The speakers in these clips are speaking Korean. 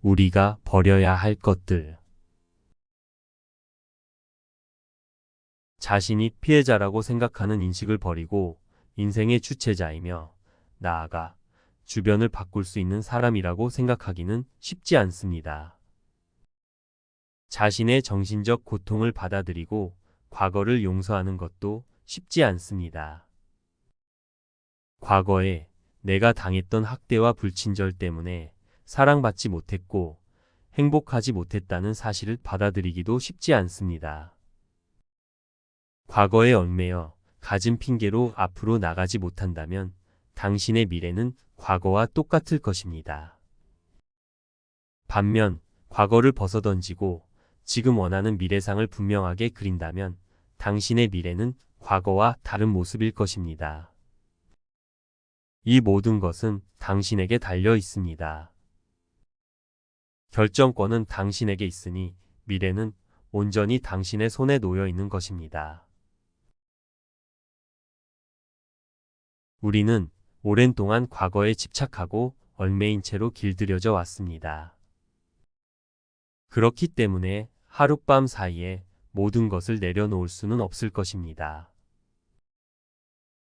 우리가 버려야 할 것들. 자신이 피해자라고 생각하는 인식을 버리고 인생의 주체자이며 나아가 주변을 바꿀 수 있는 사람이라고 생각하기는 쉽지 않습니다. 자신의 정신적 고통을 받아들이고 과거를 용서하는 것도 쉽지 않습니다. 과거에 내가 당했던 학대와 불친절 때문에 사랑받지 못했고 행복하지 못했다는 사실을 받아들이기도 쉽지 않습니다. 과거에 얽매여 가진 핑계로 앞으로 나가지 못한다면 당신의 미래는 과거와 똑같을 것입니다. 반면 과거를 벗어던지고 지금 원하는 미래상을 분명하게 그린다면 당신의 미래는 과거와 다른 모습일 것입니다. 이 모든 것은 당신에게 달려 있습니다. 결정권은 당신에게 있으니 미래는 온전히 당신의 손에 놓여 있는 것입니다. 우리는 오랜 동안 과거에 집착하고 얽매인 채로 길들여져 왔습니다. 그렇기 때문에 하룻밤 사이에 모든 것을 내려놓을 수는 없을 것입니다.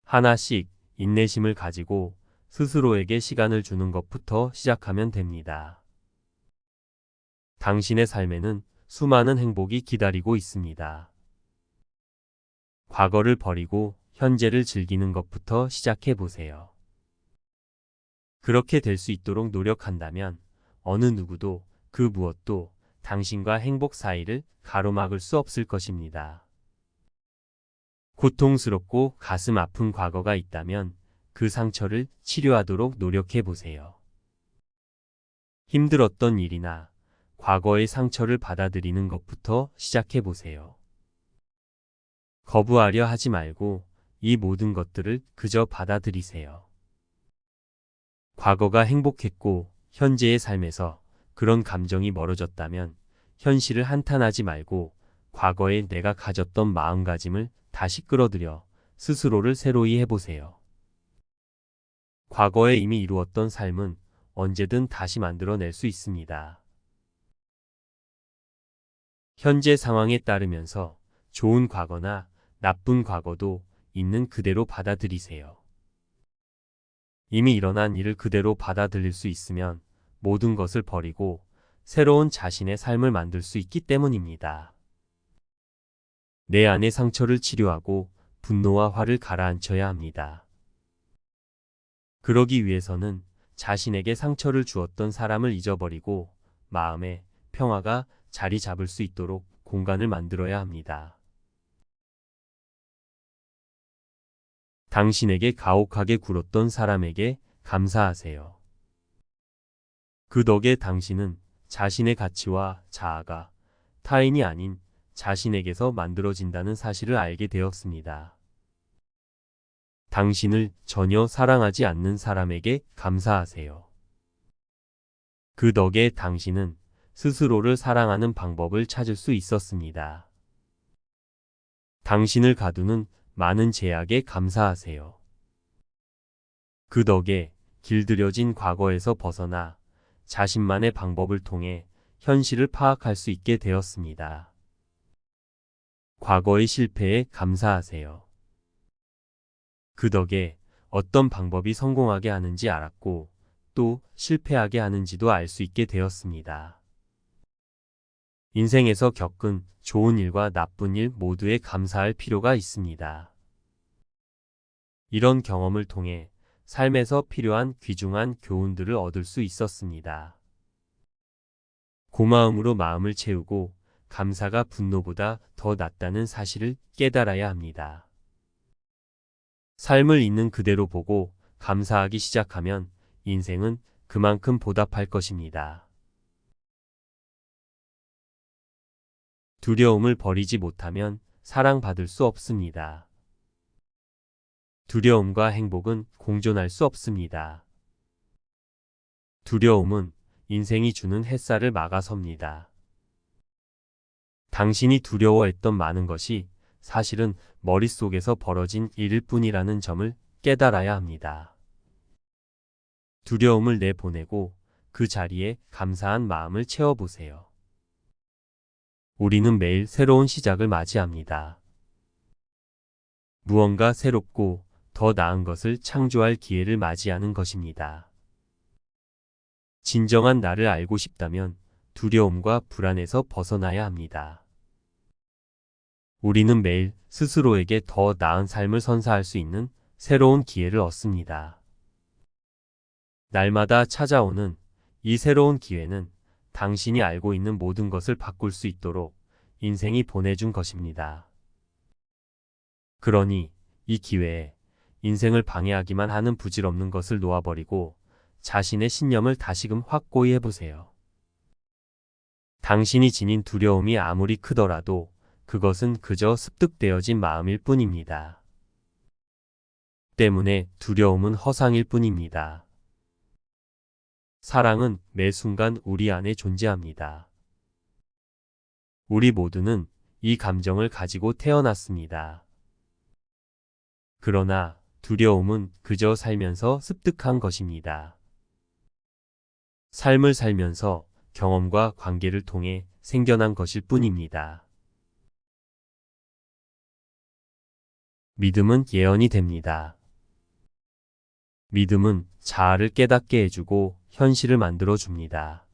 하나씩 인내심을 가지고 스스로에게 시간을 주는 것부터 시작하면 됩니다. 당신의 삶에는 수많은 행복이 기다리고 있습니다. 과거를 버리고 현재를 즐기는 것부터 시작해 보세요. 그렇게 될 수 있도록 노력한다면 어느 누구도 그 무엇도 당신과 행복 사이를 가로막을 수 없을 것입니다. 고통스럽고 가슴 아픈 과거가 있다면 그 상처를 치료하도록 노력해 보세요. 힘들었던 일이나 과거의 상처를 받아들이는 것부터 시작해 보세요. 거부하려 하지 말고 이 모든 것들을 그저 받아들이세요. 과거가 행복했고 현재의 삶에서 그런 감정이 멀어졌다면 현실을 한탄하지 말고 과거에 내가 가졌던 마음가짐을 다시 끌어들여 스스로를 새로이 해보세요. 과거에 이미 이루었던 삶은 언제든 다시 만들어낼 수 있습니다. 현재 상황에 따르면서 좋은 과거나 나쁜 과거도 있는 그대로 받아들이세요. 이미 일어난 일을 그대로 받아들일 수 있으면 모든 것을 버리고 새로운 자신의 삶을 만들 수 있기 때문입니다. 내 안의 상처를 치료하고 분노와 화를 가라앉혀야 합니다. 그러기 위해서는 자신에게 상처를 주었던 사람을 잊어버리고 마음의 평화가 자리 잡을 수 있도록 공간을 만들어야 합니다. 당신에게 가혹하게 굴었던 사람에게 감사하세요. 그 덕에 당신은 자신의 가치와 자아가 타인이 아닌 자신에게서 만들어진다는 사실을 알게 되었습니다. 당신을 전혀 사랑하지 않는 사람에게 감사하세요. 그 덕에 당신은 스스로를 사랑하는 방법을 찾을 수 있었습니다. 당신을 가두는 많은 제약에 감사하세요. 그 덕에 길들여진 과거에서 벗어나 자신만의 방법을 통해 현실을 파악할 수 있게 되었습니다. 과거의 실패에 감사하세요. 그 덕에 어떤 방법이 성공하게 하는지 알았고 또 실패하게 하는지도 알 수 있게 되었습니다. 인생에서 겪은 좋은 일과 나쁜 일 모두에 감사할 필요가 있습니다. 이런 경험을 통해 삶에서 필요한 귀중한 교훈들을 얻을 수 있었습니다. 고마움으로 마음을 채우고 감사가 분노보다 더 낫다는 사실을 깨달아야 합니다. 삶을 있는 그대로 보고 감사하기 시작하면 인생은 그만큼 보답할 것입니다. 두려움을 버리지 못하면 사랑받을 수 없습니다. 두려움과 행복은 공존할 수 없습니다. 두려움은 인생이 주는 햇살을 막아섭니다. 당신이 두려워했던 많은 것이 사실은 머릿속에서 벌어진 일일 뿐이라는 점을 깨달아야 합니다. 두려움을 내보내고 그 자리에 감사한 마음을 채워보세요. 우리는 매일 새로운 시작을 맞이합니다. 무언가 새롭고 더 나은 것을 창조할 기회를 맞이하는 것입니다. 진정한 나를 알고 싶다면 두려움과 불안에서 벗어나야 합니다. 우리는 매일 스스로에게 더 나은 삶을 선사할 수 있는 새로운 기회를 얻습니다. 날마다 찾아오는 이 새로운 기회는 당신이 알고 있는 모든 것을 바꿀 수 있도록 인생이 보내준 것입니다. 그러니 이 기회에 인생을 방해하기만 하는 부질없는 것을 놓아버리고 자신의 신념을 다시금 확고히 해보세요. 당신이 지닌 두려움이 아무리 크더라도 그것은 그저 습득되어진 마음일 뿐입니다. 때문에 두려움은 허상일 뿐입니다. 사랑은 매 순간 우리 안에 존재합니다. 우리 모두는 이 감정을 가지고 태어났습니다. 그러나 두려움은 그저 살면서 습득한 것입니다. 삶을 살면서 경험과 관계를 통해 생겨난 것일 뿐입니다. 믿음은 예언이 됩니다. 믿음은 자아를 깨닫게 해주고 현실을 만들어줍니다.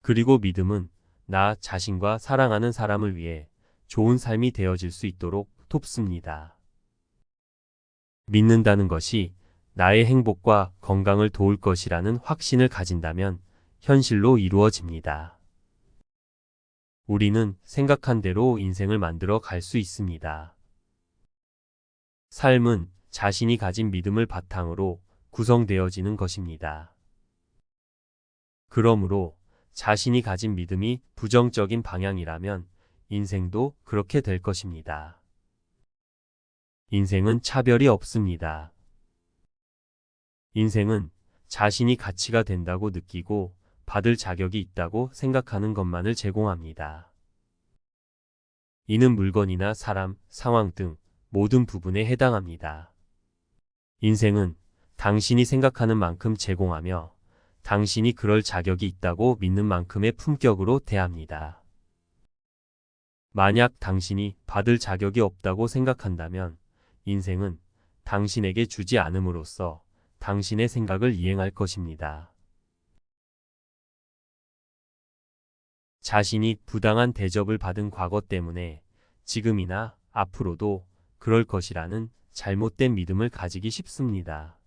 그리고 믿음은 나 자신과 사랑하는 사람을 위해 좋은 삶이 되어질 수 있도록 돕습니다. 믿는다는 것이 나의 행복과 건강을 도울 것이라는 확신을 가진다면 현실로 이루어집니다. 우리는 생각한 대로 인생을 만들어 갈 수 있습니다. 삶은 자신이 가진 믿음을 바탕으로 구성되어지는 것입니다. 그러므로 자신이 가진 믿음이 부정적인 방향이라면 인생도 그렇게 될 것입니다. 인생은 차별이 없습니다. 인생은 자신이 가치가 된다고 느끼고 받을 자격이 있다고 생각하는 것만을 제공합니다. 이는 물건이나 사람, 상황 등 모든 부분에 해당합니다. 인생은 당신이 생각하는 만큼 제공하며 당신이 그럴 자격이 있다고 믿는 만큼의 품격으로 대합니다. 만약 당신이 받을 자격이 없다고 생각한다면 인생은 당신에게 주지 않음으로써 당신의 생각을 이행할 것입니다. 자신이 부당한 대접을 받은 과거 때문에 지금이나 앞으로도 그럴 것이라는 잘못된 믿음을 가지기 쉽습니다.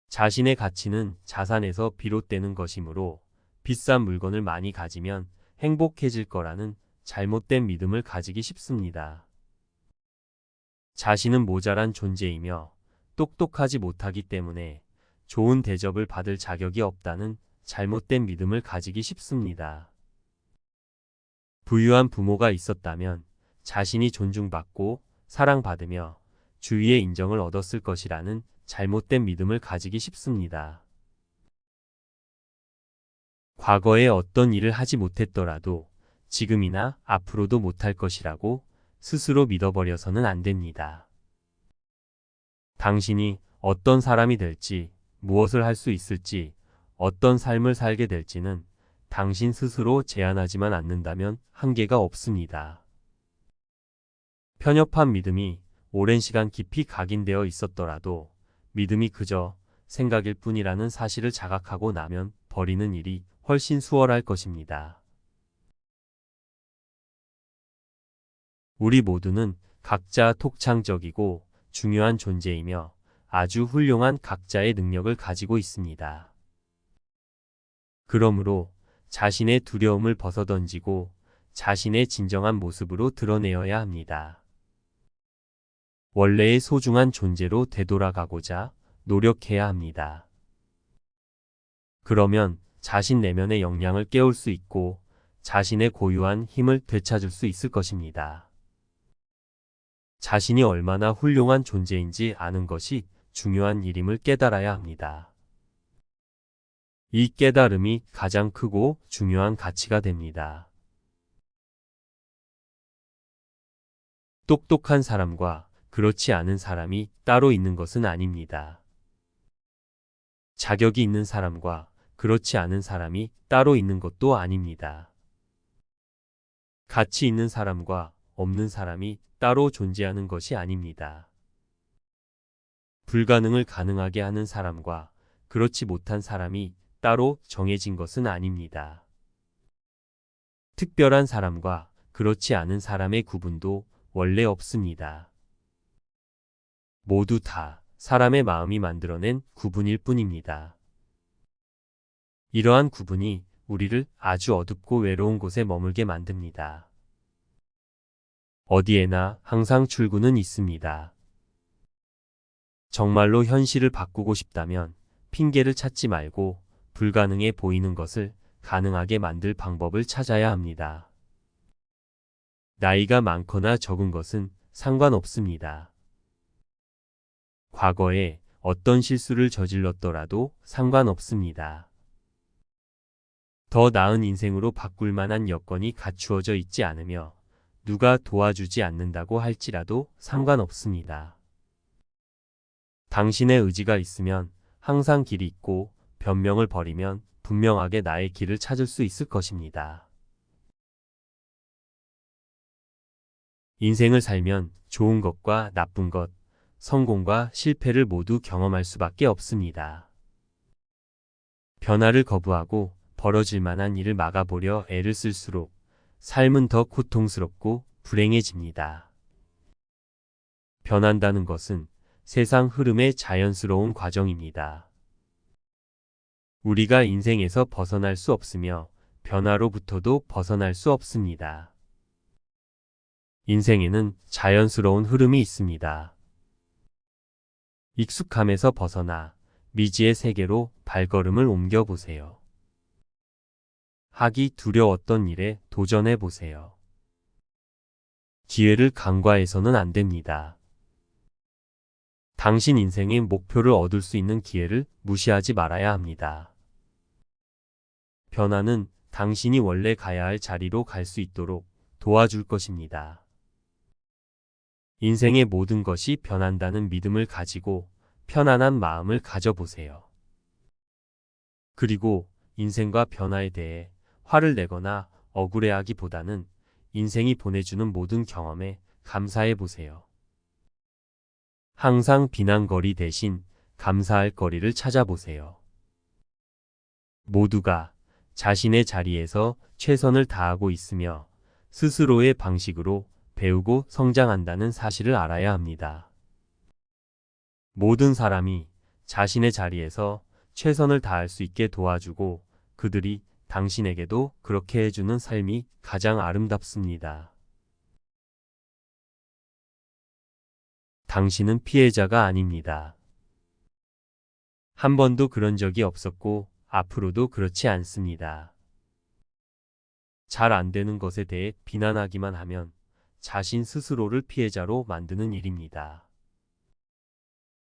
자신의 가치는 자산에서 비롯되는 것이므로 비싼 물건을 많이 가지면 행복해질 거라는 잘못된 믿음을 가지기 쉽습니다. 자신은 모자란 존재이며 똑똑하지 못하기 때문에 좋은 대접을 받을 자격이 없다는 잘못된 믿음을 가지기 쉽습니다. 부유한 부모가 있었다면 자신이 존중받고 사랑받으며 주위의 인정을 얻었을 것이라는 잘못된 믿음을 가지기 쉽습니다. 과거에 어떤 일을 하지 못했더라도 지금이나 앞으로도 못할 것이라고 스스로 믿어버려서는 안 됩니다. 당신이 어떤 사람이 될지, 무엇을 할 수 있을지, 어떤 삶을 살게 될지는 당신 스스로 제한하지만 않는다면 한계가 없습니다. 편협한 믿음이 오랜 시간 깊이 각인되어 있었더라도 믿음이 그저 생각일 뿐이라는 사실을 자각하고 나면 버리는 일이 훨씬 수월할 것입니다. 우리 모두는 각자 독창적이고 중요한 존재이며 아주 훌륭한 각자의 능력을 가지고 있습니다. 그러므로 자신의 두려움을 벗어던지고 자신의 진정한 모습으로 드러내어야 합니다. 원래의 소중한 존재로 되돌아가고자 노력해야 합니다. 그러면 자신 내면의 역량을 깨울 수 있고 자신의 고유한 힘을 되찾을 수 있을 것입니다. 자신이 얼마나 훌륭한 존재인지 아는 것이 중요한 일임을 깨달아야 합니다. 이 깨달음이 가장 크고 중요한 가치가 됩니다. 똑똑한 사람과 그렇지 않은 사람이 따로 있는 것은 아닙니다. 자격이 있는 사람과 그렇지 않은 사람이 따로 있는 것도 아닙니다. 가치 있는 사람과 없는 사람이 따로 존재하는 것이 아닙니다. 불가능을 가능하게 하는 사람과 그렇지 못한 사람이 따로 정해진 것은 아닙니다. 특별한 사람과 그렇지 않은 사람의 구분도 원래 없습니다. 모두 다 사람의 마음이 만들어낸 구분일 뿐입니다. 이러한 구분이 우리를 아주 어둡고 외로운 곳에 머물게 만듭니다. 어디에나 항상 출구는 있습니다. 정말로 현실을 바꾸고 싶다면 핑계를 찾지 말고 불가능해 보이는 것을 가능하게 만들 방법을 찾아야 합니다. 나이가 많거나 적은 것은 상관없습니다. 과거에 어떤 실수를 저질렀더라도 상관없습니다. 더 나은 인생으로 바꿀 만한 여건이 갖추어져 있지 않으며 누가 도와주지 않는다고 할지라도 상관없습니다. 당신의 의지가 있으면 항상 길이 있고 변명을 버리면 분명하게 나의 길을 찾을 수 있을 것입니다. 인생을 살면 좋은 것과 나쁜 것, 성공과 실패를 모두 경험할 수밖에 없습니다. 변화를 거부하고 벌어질 만한 일을 막아보려 애를 쓸수록 삶은 더 고통스럽고 불행해집니다. 변한다는 것은 세상 흐름의 자연스러운 과정입니다. 우리가 인생에서 벗어날 수 없으며 변화로부터도 벗어날 수 없습니다. 인생에는 자연스러운 흐름이 있습니다. 익숙함에서 벗어나 미지의 세계로 발걸음을 옮겨보세요. 하기 두려웠던 일에 도전해보세요. 기회를 간과해서는 안 됩니다. 당신 인생의 목표를 얻을 수 있는 기회를 무시하지 말아야 합니다. 변화는 당신이 원래 가야 할 자리로 갈 수 있도록 도와줄 것입니다. 인생의 모든 것이 변한다는 믿음을 가지고 편안한 마음을 가져보세요. 그리고 인생과 변화에 대해 화를 내거나 억울해하기보다는 인생이 보내주는 모든 경험에 감사해 보세요. 항상 비난거리 대신 감사할 거리를 찾아보세요. 모두가 자신의 자리에서 최선을 다하고 있으며 스스로의 방식으로 배우고 성장한다는 사실을 알아야 합니다. 모든 사람이 자신의 자리에서 최선을 다할 수 있게 도와주고 그들이 당신에게도 그렇게 해주는 삶이 가장 아름답습니다. 당신은 피해자가 아닙니다. 한 번도 그런 적이 없었고 앞으로도 그렇지 않습니다. 잘 안 되는 것에 대해 비난하기만 하면 자신 스스로를 피해자로 만드는 일입니다.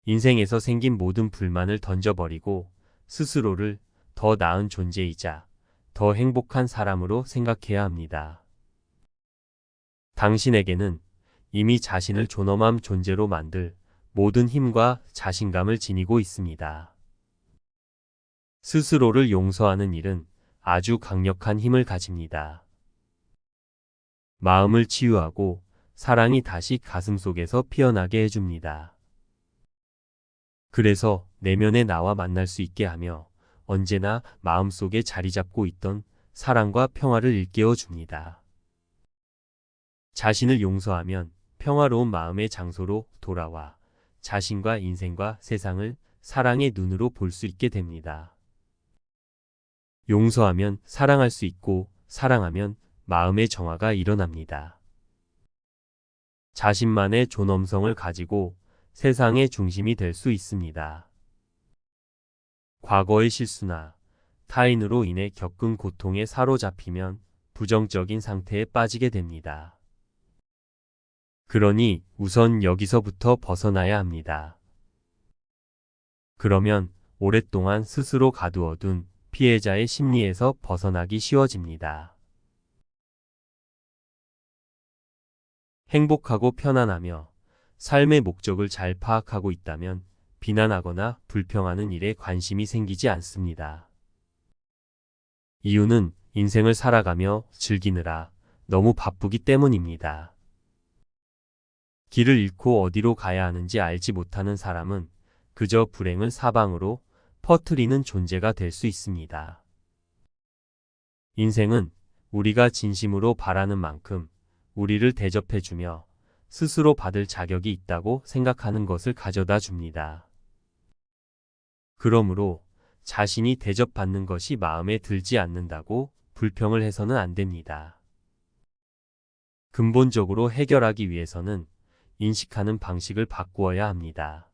인생에서 생긴 모든 불만을 던져버리고 스스로를 더 나은 존재이자 더 행복한 사람으로 생각해야 합니다. 당신에게는 이미 자신을 존엄한 존재로 만들 모든 힘과 자신감을 지니고 있습니다. 스스로를 용서하는 일은 아주 강력한 힘을 가집니다. 마음을 치유하고 사랑이 다시 가슴속에서 피어나게 해줍니다. 그래서 내면의 나와 만날 수 있게 하며 언제나 마음속에 자리 잡고 있던 사랑과 평화를 일깨워 줍니다. 자신을 용서하면 평화로운 마음의 장소로 돌아와 자신과 인생과 세상을 사랑의 눈으로 볼 수 있게 됩니다. 용서하면 사랑할 수 있고 사랑하면 마음의 정화가 일어납니다. 자신만의 존엄성을 가지고 세상의 중심이 될 수 있습니다. 과거의 실수나 타인으로 인해 겪은 고통에 사로잡히면 부정적인 상태에 빠지게 됩니다. 그러니 우선 여기서부터 벗어나야 합니다. 그러면 오랫동안 스스로 가두어둔 피해자의 심리에서 벗어나기 쉬워집니다. 행복하고 편안하며 삶의 목적을 잘 파악하고 있다면 비난하거나 불평하는 일에 관심이 생기지 않습니다. 이유는 인생을 살아가며 즐기느라 너무 바쁘기 때문입니다. 길을 잃고 어디로 가야 하는지 알지 못하는 사람은 그저 불행을 사방으로 퍼뜨리는 존재가 될 수 있습니다. 인생은 우리가 진심으로 바라는 만큼 우리를 대접해주며 스스로 받을 자격이 있다고 생각하는 것을 가져다 줍니다. 그러므로 자신이 대접받는 것이 마음에 들지 않는다고 불평을 해서는 안 됩니다. 근본적으로 해결하기 위해서는 인식하는 방식을 바꾸어야 합니다.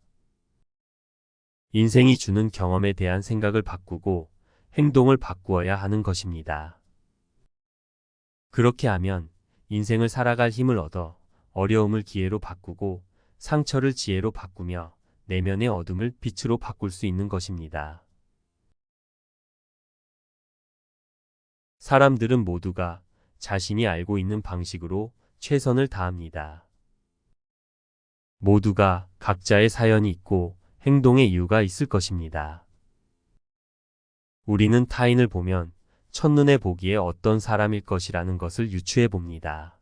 인생이 주는 경험에 대한 생각을 바꾸고 행동을 바꾸어야 하는 것입니다. 그렇게 하면 인생을 살아갈 힘을 얻어 어려움을 기회로 바꾸고 상처를 지혜로 바꾸며 내면의 어둠을 빛으로 바꿀 수 있는 것입니다. 사람들은 모두가 자신이 알고 있는 방식으로 최선을 다합니다. 모두가 각자의 사연이 있고 행동의 이유가 있을 것입니다. 우리는 타인을 보면 첫눈에 보기에 어떤 사람일 것이라는 것을 유추해 봅니다.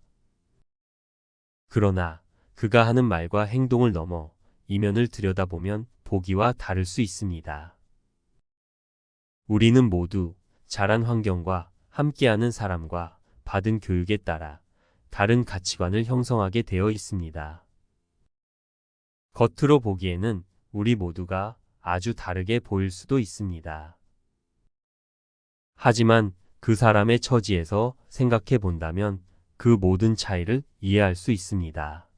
그러나 그가 하는 말과 행동을 넘어 이면을 들여다보면 보기와 다를 수 있습니다. 우리는 모두 자란 환경과 함께하는 사람과 받은 교육에 따라 다른 가치관을 형성하게 되어 있습니다. 겉으로 보기에는 우리 모두가 아주 다르게 보일 수도 있습니다. 하지만 그 사람의 처지에서 생각해 본다면 그 모든 차이를 이해할 수 있습니다.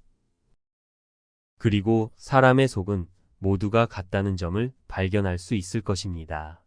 그리고 사람의 속은 모두가 같다는 점을 발견할 수 있을 것입니다.